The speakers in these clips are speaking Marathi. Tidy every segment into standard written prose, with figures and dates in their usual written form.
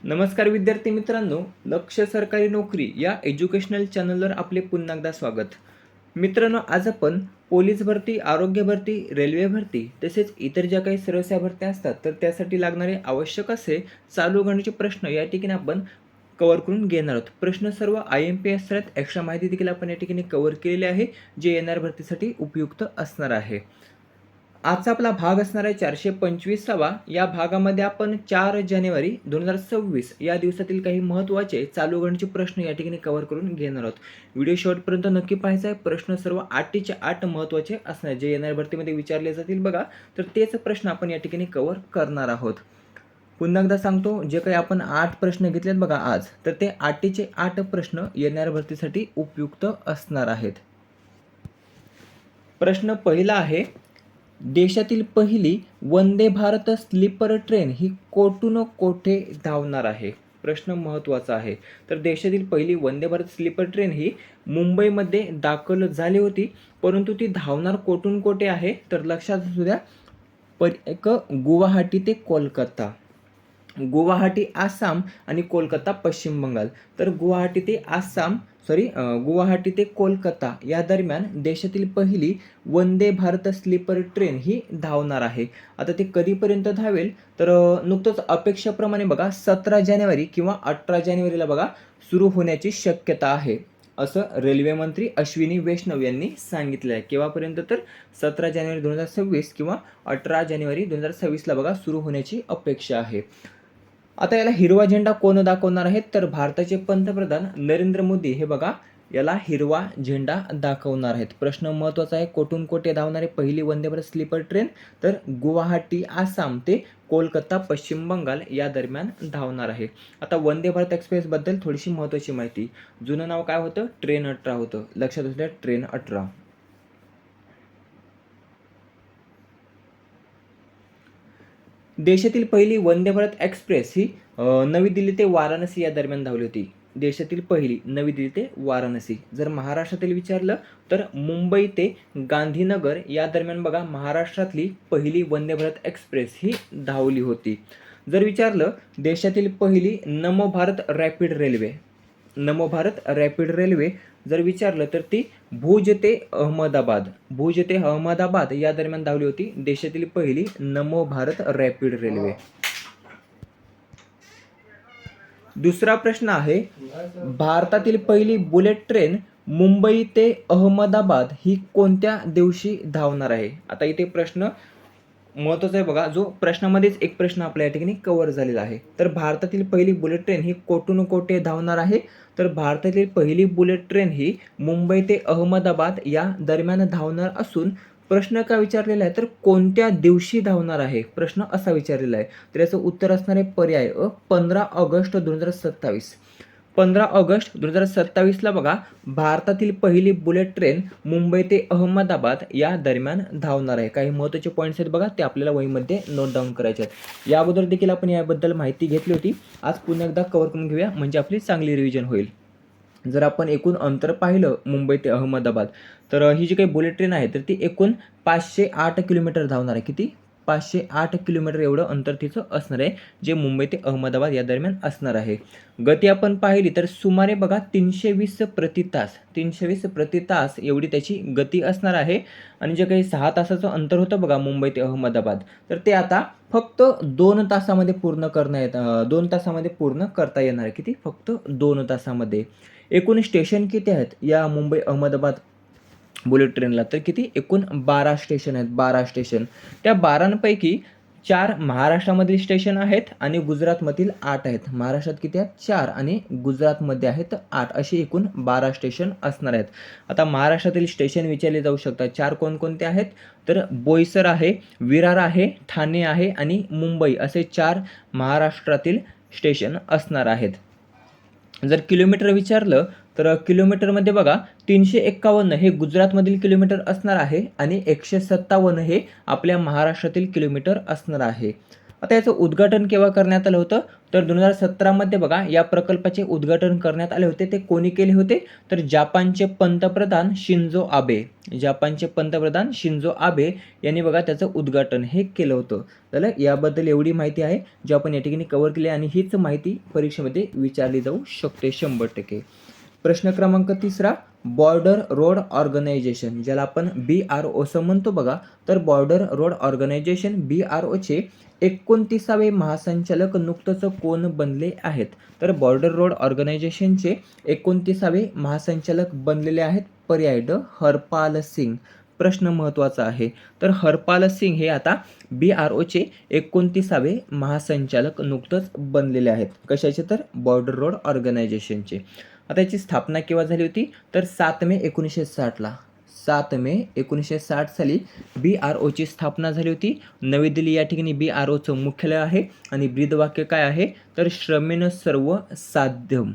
नमस्कार विद्यार्थी मित्रांनो, लक्ष सरकारी नोकरी या एज्युकेशनल चॅनलवर आपले पुन्हा एकदा स्वागत. मित्रांनो, आज आपण पोलीस भरती, आरोग्य भरती, रेल्वे भरती तसेच इतर ज्या काही सर्वसेवा भरत्या असतात तर त्यासाठी लागणारे आवश्यक असे चालू घडामोडीचे प्रश्न या ठिकाणी आपण कव्हर करून घेणार आहोत. प्रश्न सर्व IMPS आहेत. एक्स्ट्रा माहिती देखील आपण या ठिकाणी कव्हर केलेली आहे, जे येणाऱ्या भरतीसाठी उपयुक्त असणार आहे. आजचा आपला भाग असणार आहे 425वा. या भागामध्ये आपण 4 जानेवारी 2026 या दिवसातील काही महत्त्वाचे चालू घडामोडीचे प्रश्न या ठिकाणी कव्हर करून घेणार आहोत. व्हिडिओ शेवटपर्यंत नक्की पाहायचा आहे. प्रश्न सर्व 8चे 8 महत्त्वाचे असणार जे येणाऱ्या भरतीमध्ये विचारले जातील बघा, तर तेच प्रश्न आपण या ठिकाणी कव्हर करणार आहोत. पुन्हा एकदा सांगतो, जे काही आपण 8 प्रश्न घेतलेत बघा आज, तर ते 8चे 8 प्रश्न येणाऱ्या भरतीसाठी उपयुक्त असणार आहेत. प्रश्न पहिला आहे, देशातील पहिली वंदे भारत स्लीपर ट्रेन ही कोठून कोठे धावणार आहे? प्रश्न महत्त्वाचा आहे. तर देशातील पहिली वंदे भारत स्लीपर ट्रेन ही मुंबईमध्ये दाखल झाली होती, परंतु ती धावणार कोठून कोठे आहे? तर लक्षात असू द्या, एक गुवाहाटी ते कोलकाता, गुवाहाटी आसाम आणि कोलकाता पश्चिम बंगाल. तर गुवाहाटी ते कोलकाता या दरम्यान देशातील पहिली वंदे भारत स्लीपर ट्रेन ही धावणार आहे. आता ते कधीपर्यंत धावेल? तर नुकतंच अपेक्षेप्रमाणे बघा 17 जानेवारी किंवा 18 जानेवारीला बघा सुरू होण्याची शक्यता आहे, असं रेल्वे मंत्री अश्विनी वैष्णव यांनी सांगितलं आहे. केव्हापर्यंत? तर 17 जानेवारी 2026 किंवा 18 जानेवारी 2026ला बघा सुरू होण्याची अपेक्षा आहे. आता याला हिरवा झेंडा कोण दाखवणार आहेत? तर भारताचे पंतप्रधान नरेंद्र मोदी हे बघा याला हिरवा झेंडा दाखवणार आहेत. प्रश्न महत्त्वाचा आहे, कोठून कोठे धावणार आहे पहिली वंदे भारत स्लीपर ट्रेन? तर गुवाहाटी आसाम ते कोलकाता पश्चिम बंगाल या दरम्यान धावणार आहे. आता वंदे भारत एक्सप्रेसबद्दल थोडीशी महत्त्वाची माहिती. जुनं नाव काय होतं? ट्रेन 18 होतं. लक्षात असू द्या, ट्रेन 18. देशातील पहिली वंदे भारत एक्सप्रेस ही नवी दिल्ली ते वाराणसी या दरम्यान धावली होती. देशातील पहिली नवी दिल्ली ते वाराणसी. जर महाराष्ट्रातील विचारलं तर मुंबई ते गांधीनगर या दरम्यान बघा महाराष्ट्रातली पहिली वंदे भारत एक्सप्रेस ही धावली होती. जर विचारलं देशातील पहिली नमो भारत रॅपिड रेल्वे, नमो भारत रॅपिड रेल्वे जर विचारलं तर ती भुज ते अहमदाबाद या दरम्यान धावली होती देशातील पहिली नमो भारत रॅपिड रेल्वे. दुसरा प्रश्न आहे, भारतातील पहिली बुलेट ट्रेन मुंबई ते अहमदाबाद ही कोणत्या दिवशी धावणार आहे? आता इथे प्रश्न महत्त्वाचा आहे बघा, जो प्रश्नामध्येच एक प्रश्न आपल्या या ठिकाणी कव्हर झालेला आहे. तर भारतातील पहिली बुलेट ट्रेन ही कोठून कोठे धावणार आहे? तर भारतातील पहिली बुलेट ट्रेन ही मुंबई ते अहमदाबाद या दरम्यान धावणार असून प्रश्न काय विचारलेला आहे? तर कोणत्या दिवशी धावणार आहे? प्रश्न असा विचारलेला आहे. तर याचं उत्तर असणार आहे पर्याय 15 ऑगस्ट 2027. 15 ऑगस्ट 2027ला बघा भारतातील पहिली बुलेट ट्रेन मुंबई ते अहमदाबाद या दरम्यान धावणार आहे. काही महत्त्वाचे पॉईंट्स आहेत बघा, ते आपल्याला वहीमध्ये नोट डाऊन करायचे आहेत. या अगोदर देखील आपण याबद्दल माहिती घेतली होती. आज पुन्हा एकदा कव्हर करून घेऊया, म्हणजे आपली चांगली रिव्हिजन होईल. जर आपण एकूण अंतर पाहिलं मुंबई ते अहमदाबाद, तर ही जी काही बुलेट ट्रेन आहे तर ती एकूण 508 किलोमीटर धावणार आहे. किती? 508 किलोमीटर एवढं अंतर तिचं असणार आहे, जे मुंबई ते अहमदाबाद या दरम्यान असणार आहे. गती आपण पाहिली तर सुमारे बघा 320 प्रति तास, 320 प्रति तास एवढी त्याची गती असणार आहे. आणि जे काही 6 तासाचं अंतर होतं बघा मुंबई ते अहमदाबाद, तर ते आता फक्त 2 तासामध्ये पूर्ण 2 तासामध्ये पूर्ण करता येणार आहे. किती? फक्त 2 तासामध्ये. एकूण स्टेशन किती आहेत या मुंबई अहमदाबाद बुलेट ट्रेनला? तर किती? एकूण 12 स्टेशन आहेत. 12 स्टेशन. त्या 12पैकी 4 महाराष्ट्रामधील स्टेशन आहेत आणि गुजरातमधील 8 आहेत. महाराष्ट्रात किती आहेत? 4 आणि गुजरातमध्ये आहेत 8, अशी एकूण 12 स्टेशन असणार आहेत. आता महाराष्ट्रातील स्टेशन विचारले जाऊ शकतात. 4 कोणकोणते आहेत? तर बोईसर आहे, विरार आहे, ठाणे आहे आणि मुंबई, असे 4 महाराष्ट्रातील स्टेशन असणार आहेत. जर किलोमीटर विचारलं तर किलोमीटरमध्ये बघा 351 हे गुजरातमधील किलोमीटर असणार आहे आणि 157 हे आपल्या महाराष्ट्रातील किलोमीटर असणार आहे. आता याचं उद्घाटन केव्हा करण्यात आलं होतं, तर 2017मध्ये बघा या प्रकल्पाचे उद्घाटन करण्यात आले होते. ते कोणी केले होते, तर जपानचे पंतप्रधान शिंजो आबे. जपानचे पंतप्रधान शिंजो आबे यांनी बघा त्याचं उद्घाटन हे केलं होतं. तर याबद्दल एवढी माहिती आहे जी आपण या ठिकाणी कव्हर केली आणि हीच माहिती परीक्षेमध्ये विचारली जाऊ शकते 100%. प्रश्न क्रमांक 3, बॉर्डर रोड ऑर्गनायझेशन ज्याला आपण BRO असं म्हणतो बघा, तर बॉर्डर रोड ऑर्गनायझेशन BROचे 29वे महासंचालक नुकतंच कोण बनले आहेत, तर बॉर्डर रोड ऑर्गनायझेशनचे 29वे महासंचालक बनलेले आहेत. पर्याय ड हरपाल सिंग. प्रश्न महत्त्वाचा आहे. तर हरपाल सिंग हे आता BROचे 29वे महासंचालक नुकतंच बनलेले आहेत. कशाचे, तर बॉर्डर रोड ऑर्गनायझेशनचे. आता याची स्थापना केव्हा झाली होती, तर 7 मे 1960ला. 7 मे 1960 साली BROची स्थापना झाली होती. नवी दिल्ली या ठिकाणी BROचं मुख्यालय आहे आणि ब्रीदवाक्य काय आहे, तर श्रमेण सर्व साध्यम.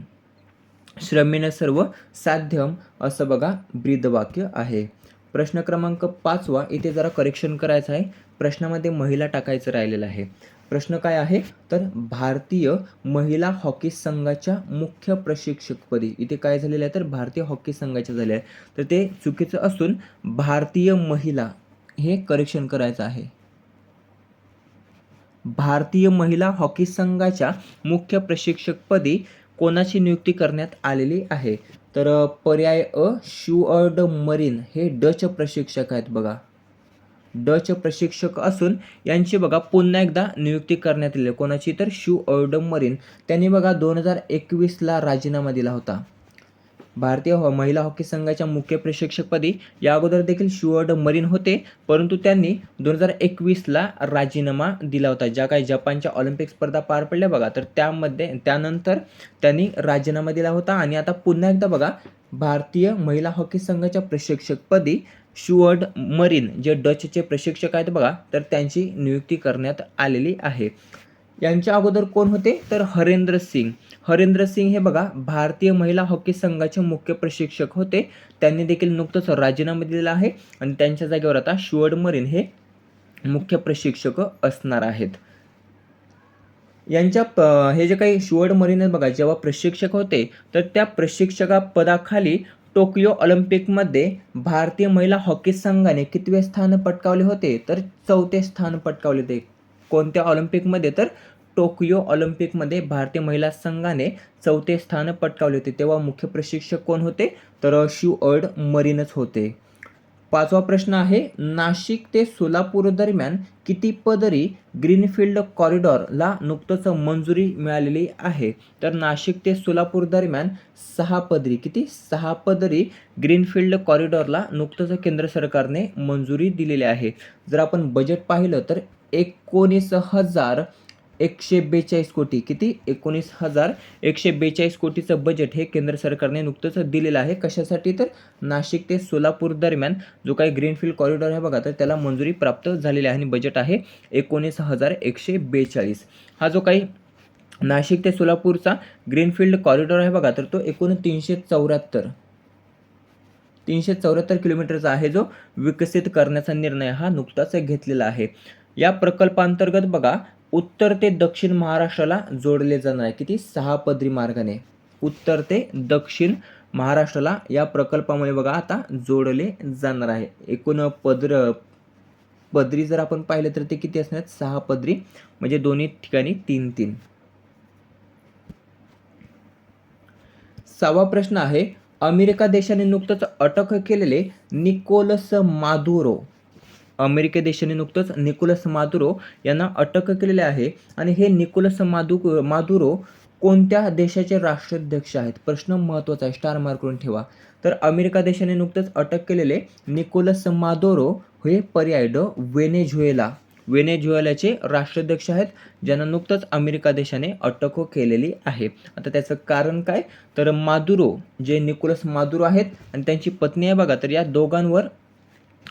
श्रमेण सर्व साध्यम असं बघा ब्रीदवाक्य आहे. प्रश्न क्रमांक 5 इथे जरा करेक्शन करायचं आहे. प्रश्नामध्ये महिला टाकायचं राहिलेलं आहे. प्रश्न काय आहे, तर भारतीय महिला हॉकी संघाच्या मुख्य प्रशिक्षकपदी. इथे काय झालेलं आहे, तर भारतीय हॉकी संघाच्या झाले आहे. तर ते चुकीचं असून भारतीय महिला हे करेक्शन करायचं आहे. भारतीय महिला हॉकी संघाच्या मुख्य प्रशिक्षकपदी कोणाची नियुक्ती करण्यात आलेली आहे, तर पर्याय अ शुअर्ड मरीन हे डच प्रशिक्षक आहेत बघा. डच प्रशिक्षक असून यांची बघा पुन्हा एकदा नियुक्ती करण्यात आली. कोणाची, तर शुअर्ड मरीन. त्यांनी बघा 2021ला राजीनामा दिला होता. भारतीय महिला हॉकी संघाच्या मुख्य प्रशिक्षकपदी या अगोदर देखील शुअर्ड मरीन होते, परंतु त्यांनी 2021ला राजीनामा दिला होता. ज्या काही जपानच्या ऑलिम्पिक स्पर्धा पार पडल्या बघा, तर त्यानंतर त्यांनी राजीनामा दिला होता आणि आता पुन्हा एकदा बघा भारतीय महिला हॉकी संघाच्या प्रशिक्षकपदी शुअर्ड मरीन जे डचचे प्रशिक्षक आहेत बघा, तर त्यांची नियुक्ती करण्यात आलेली आहे. यांच्या अगोदर कोण होते, तर हरेंद्र सिंग. हरेंद्र सिंग हे बघा भारतीय महिला हॉकी संघाचे मुख्य प्रशिक्षक होते. त्यांनी देखील नुकतंच राजीनामा दिलेला आहे आणि त्यांच्या जागेवर आता शुअर्ड मरीन हे मुख्य प्रशिक्षक असणार आहेत. यांच्या हे जे काही शुअर्ड मरीन बघा जेव्हा प्रशिक्षक होते, तर त्या प्रशिक्षका पदाखाली टोकियो ऑलिम्पिकमध्ये भारतीय महिला हॉकी संघाने कितवे स्थान पटकावले होते, तर 4थे स्थान पटकावले होते. कोणत्या ऑलिम्पिकमध्ये, तर टोकियो ऑलिम्पिकमध्ये भारतीय महिला संघाने 4थे स्थान पटकावले होते. तेव्हा मुख्य प्रशिक्षक कोण होते, तर शुअर्ड मरीनच होते. 5वा प्रश्न आहे, नाशिक ते सोलापूर दरम्यान किती पदरी ग्रीनफील्ड कॉरिडॉरला नुकतंच मंजुरी मिळालेली आहे, तर नाशिक ते सोलापूर दरम्यान 6 पदरी, किती 6 पदरी ग्रीनफील्ड कॉरिडॉरला नुकतंच केंद्र सरकारने मंजुरी दिलेली आहे. जर आपण बजेट पाहिलं तर 19,142 कोटी, किती 19,142 कोटीचं बजेट हे केंद्र सरकारने नुकतंच दिलेलं आहे. कशासाठी, तर नाशिक ते सोलापूर दरम्यान जो काही ग्रीनफील्ड कॉरिडॉर आहे बघा, तर त्याला मंजुरी प्राप्त झालेली आहे आणि बजेट आहे 19,142. हा जो काही नाशिक ते सोलापूरचा ग्रीनफील्ड कॉरिडॉर आहे बघा, तर तो एकूण 374 किलोमीटरचा आहे, जो विकसित करण्याचा निर्णय हा नुकताच घेतलेला आहे. या प्रकल्पांतर्गत बघा उत्तर ते दक्षिण महाराष्ट्राला जोडले जाणार आहे, किती 6 पदरी मार्गाने. उत्तर ते दक्षिण महाराष्ट्राला या प्रकल्पामुळे बघा आता जोडले जाणार आहे. एकूण पदरी जर आपण पाहिलं तर ते किती असणार, 6 पदरी, म्हणजे दोन्ही ठिकाणी 3-3. 6वा प्रश्न आहे, अमेरिका देशाने नुकतंच अटक केलेले निकोलस मादुरो. अमेरिका देशाने नुकतंच निकोलस मादुरो यांना अटक केलेली आहे आणि हे निकोलस मादुरो कोणत्या देशाचे राष्ट्राध्यक्ष आहेत. प्रश्न महत्त्वाचा आहे, स्टार मार्क करून ठेवा. तर अमेरिका देशाने नुकतंच अटक केलेले निकोलस मादुरो हे पर्याय ड व्हेनेझुएला. व्हेनेझुएलाचे राष्ट्राध्यक्ष आहेत, ज्यांना नुकतंच अमेरिका देशाने अटक केलेली आहे. आता त्याचं कारण काय, तर मादुरो जे निकोलस मादुरो आहेत आणि त्यांची पत्नी आहे बघा, तर या दोघांवर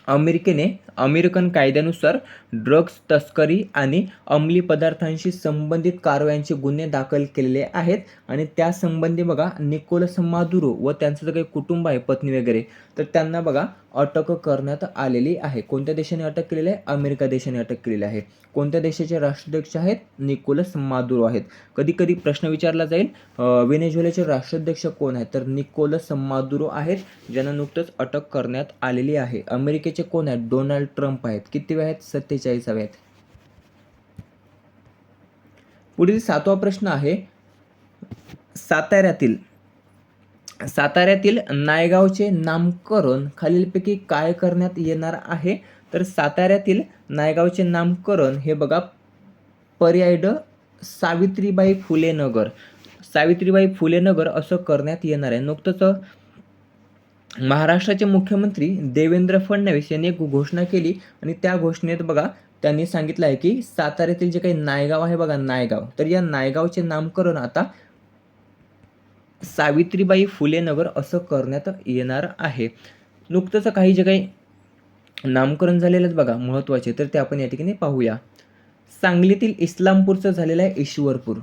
अमेरिकन कायद्यानुसार ड्रग्ज तस्करी आणि अंमली पदार्थांशी संबंधित कारवायांचे गुन्हे दाखल केलेले आहेत आणि त्या संबंधी बघा निकोलस मादुरो व त्यांचं जे काही कुटुंब आहे, पत्नी वगैरे, तर त्यांना बघा अटक करण्यात आलेली आहे. कोणत्या देशाने अटक केलेली आहे? अमेरिका देशाने अटक केलेली आहे. कोणत्या देशाचे राष्ट्राध्यक्ष आहेत? निकोलस मादुरो आहेत. कधी कधी प्रश्न विचारला जाईल, व्हेनेझुएलाचे राष्ट्राध्यक्ष कोण आहेत? तर निकोलस मादुरो आहेत, ज्यांना नुकतंच अटक करण्यात आलेली आहे. अमेरिकेचे कोण आहेत? डोनाल्ड ट्रम्प आहेत. किती आहेत? 47 आहेत. पुढील 7वा प्रश्न आहे, साताऱ्यातील नायगावचे नामकरण खालीलपैकी काय करण्यात येणार आहे? तर साताऱ्यातील नायगावचे नामकरण हे बघा पर्याय ड सावित्रीबाई फुले नगर असं करण्यात येणार आहे. नुकतंच महाराष्ट्राचे मुख्यमंत्री देवेंद्र फडणवीस यांनी एक घोषणा केली आणि त्या घोषणेत बघा त्यांनी सांगितलं आहे की साताऱ्यातील जे काही नायगाव आहे बघा, नायगाव, तर या नायगावचे नामकरण आता सावित्रीबाई फुले नगर असं करण्यात येणार आहे. नुकतंच काही जे काही नामकरण झालेलं आहे बघा महत्त्वाचे, तर ते आपण या ठिकाणी पाहूया. सांगलीतील इस्लामपूरचं झालेलं आहे ईश्वरपूर.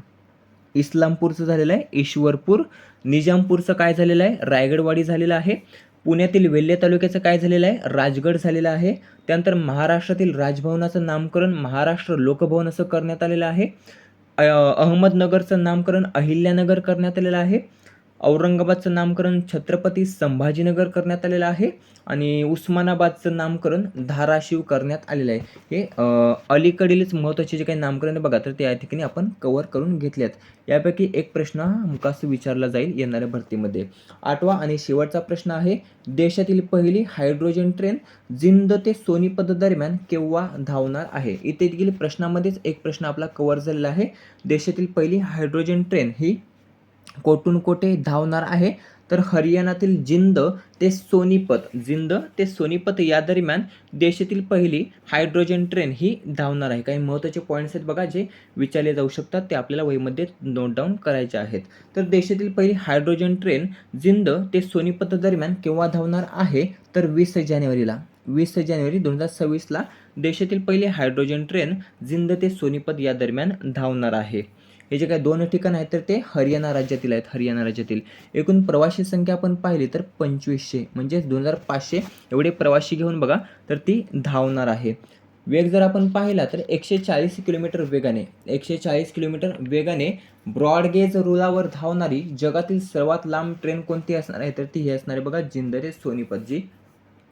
निजामपूरचं काय झालेलं आहे? रायगडवाडी झालेलं आहे. पुण्यातील वेल्हे तालुक्याचं काय झालेलं आहे? राजगड झालेलं आहे. त्यानंतर महाराष्ट्रातील राजभवनाचं नामकरण महाराष्ट्र लोकभवन असं करण्यात आलेलं आहे. अहमदनगरचं नामकरण अहिल्यानगर करण्यात आलेलं आहे. औरंगाबादचं नामकरण छत्रपती संभाजीनगर करण्यात आलेलं आहे आणि उस्मानाबादचं नामकरण धाराशिव करण्यात आलेलं आहे. हे अलीकडीलच महत्त्वाचे जे काही नामकरण आहे बघा, तर ते या ठिकाणी आपण कव्हर करून घेतलेत. यापैकी एक प्रश्न हमखास विचारला जाईल येणाऱ्या भरतीमध्ये. 8वा आणि शेवटचा प्रश्न आहे, देशातील पहिली हायड्रोजन ट्रेन जिंद ते सोनीपत दरम्यान केव्हा धावणार आहे? इथे देखील प्रश्नामध्येच एक प्रश्न आपला कव्हर झालेला आहे. देशातील पहिली हायड्रोजन ट्रेन ही कोठून कोठे धावणार आहे? तर हरियाणातील जिंद ते सोनीपत या दरम्यान देशातील पहिली हायड्रोजन ट्रेन ही धावणार आहे. काही महत्त्वाचे पॉईंट्स आहेत बघा जे विचारले जाऊ शकतात, ते आपल्याला वहीमध्ये नोट डाऊन करायचे आहेत. तर देशातील पहिली हायड्रोजन ट्रेन जिंद ते सोनीपत दरम्यान केव्हा धावणार आहे? तर 20 जानेवारी 2026ला देशातील पहिली हायड्रोजन ट्रेन जिंद ते सोनीपत या दरम्यान धावणार आहे. हे जे काही 2 ठिकाण आहेत तर ते हरियाणा राज्यातील. एकूण प्रवासी संख्या आपण पाहिली तर 2500 म्हणजे 2500 एवढे प्रवासी घेऊन बघा तर ती धावणार आहे. वेग जर आपण पाहिला तर 140 किलोमीटर वेगाने ब्रॉडगेज रुळावर धावणारी जगातील सर्वात लांब ट्रेन कोणती असणार आहे? तर ती ही असणार आहे बघा, जिंद ते सोनीपत, जी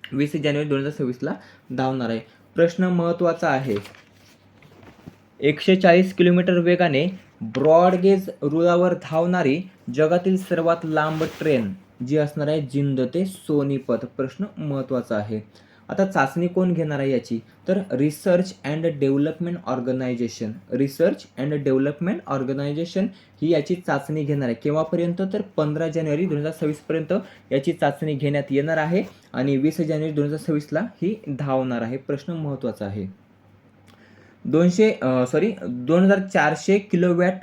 20 जानेवारी 2026ला धावणार आहे. प्रश्न महत्त्वाचा आहे, 140 किलोमीटर वेगाने ब्रॉडगेज रुळावर धावणारी जगातील सर्वात लांब ट्रेन जी असणार आहे जिंद ते सोनीपत. प्रश्न महत्त्वाचा आहे. आता चाचणी कोण घेणार आहे याची? तर रिसर्च अँड डेव्हलपमेंट ऑर्गनायझेशन ही याची चाचणी घेणार आहे. केव्हापर्यंत? तर 15 जानेवारी 2026 पर्यंत याची चाचणी घेण्यात येणार आहे आणि 20 जानेवारी 2026ला ही धावणार आहे. प्रश्न महत्त्वाचा आहे. 2400 किलोवॅट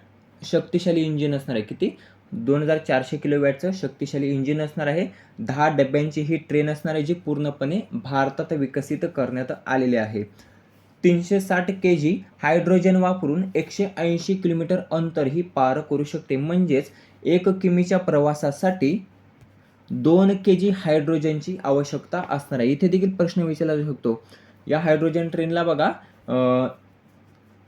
शक्तिशाली इंजिन असणार आहे. किती? 2400 किलोवॅटचं शक्तिशाली इंजिन असणार आहे. 10 डब्यांची ही ट्रेन असणार आहे जी पूर्णपणे भारतात विकसित करण्यात आलेली आहे. 360 kg हायड्रोजन वापरून 180 किलोमीटर अंतर ही पार करू शकते. म्हणजेच 1 किमीच्या प्रवासासाठी 2 kg हायड्रोजनची आवश्यकता असणार आहे. इथे देखील प्रश्न विचारला जाऊ शकतो. या हायड्रोजन ट्रेनला बघा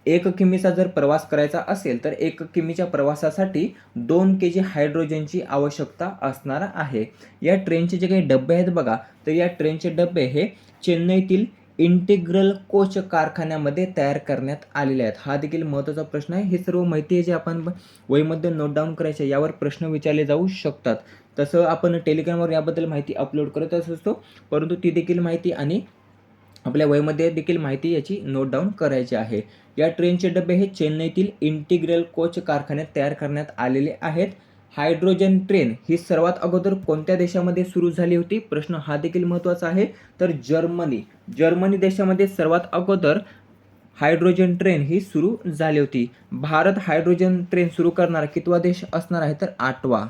1 किमीचा जर प्रवास करायचा असेल तर 1 किमीच्या प्रवासासाठी 2 kg हायड्रोजनची आवश्यकता असणार आहे. या ट्रेनचे जे काही डबे आहेत बघा, तर या ट्रेनचे डबे हे चेन्नईतील इंटिग्रल कोच कारखान्यामध्ये तयार करण्यात आलेले आहेत. हा देखील महत्त्वाचा प्रश्न आहे. हे सर्व माहिती आहे जे आपण वहीमध्ये नोट डाऊन करायचे, यावर प्रश्न विचारले जाऊ शकतात. तसं आपण टेलिग्रामवर याबद्दल माहिती अपलोड करतच असतो, परंतु ती देखील माहिती आणि आपल्या वहीमध्ये देखील माहिती याची नोट डाऊन करायची आहे. या ट्रेनचे डबे हे चेन्नईतील इंटिग्रल कोच कारखान्यात तयार करण्यात आलेले आहेत. हायड्रोजन ट्रेन ही सर्वात अगोदर कोणत्या देशामध्ये सुरू झाली होती? प्रश्न हा देखील महत्त्वाचा आहे. तर जर्मनी देशामध्ये सर्वात अगोदर हायड्रोजन ट्रेन ही सुरू झाली होती. भारत हायड्रोजन ट्रेन सुरू करणारा कितवा देश असणार आहे? तर 8वा.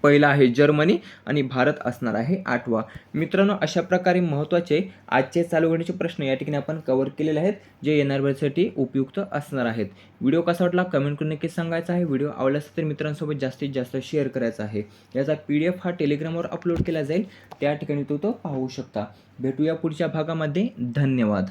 पहिला आहे जर्मनी आणि भारत असणार आहे 8वा. मित्रांनो, अशा प्रकारे महत्त्वाचे आजचे चालू घडामोडीचे प्रश्न या ठिकाणी आपण कव्हर केलेले आहेत, जे येणाऱ्या वेळेसाठी उपयुक्त असणार आहेत. व्हिडिओ कसा वाटला कमेंट करून नक्की सांगायचा आहे. व्हिडिओ आवडला असेल तर मित्रांसोबत जास्तीत जास्त शेअर करायचा आहे. याचा PDF हा टेलिग्रामवर अपलोड केला जाईल, त्या ठिकाणी तो पाहू शकता. भेटूया पुढच्या भागामध्ये. धन्यवाद.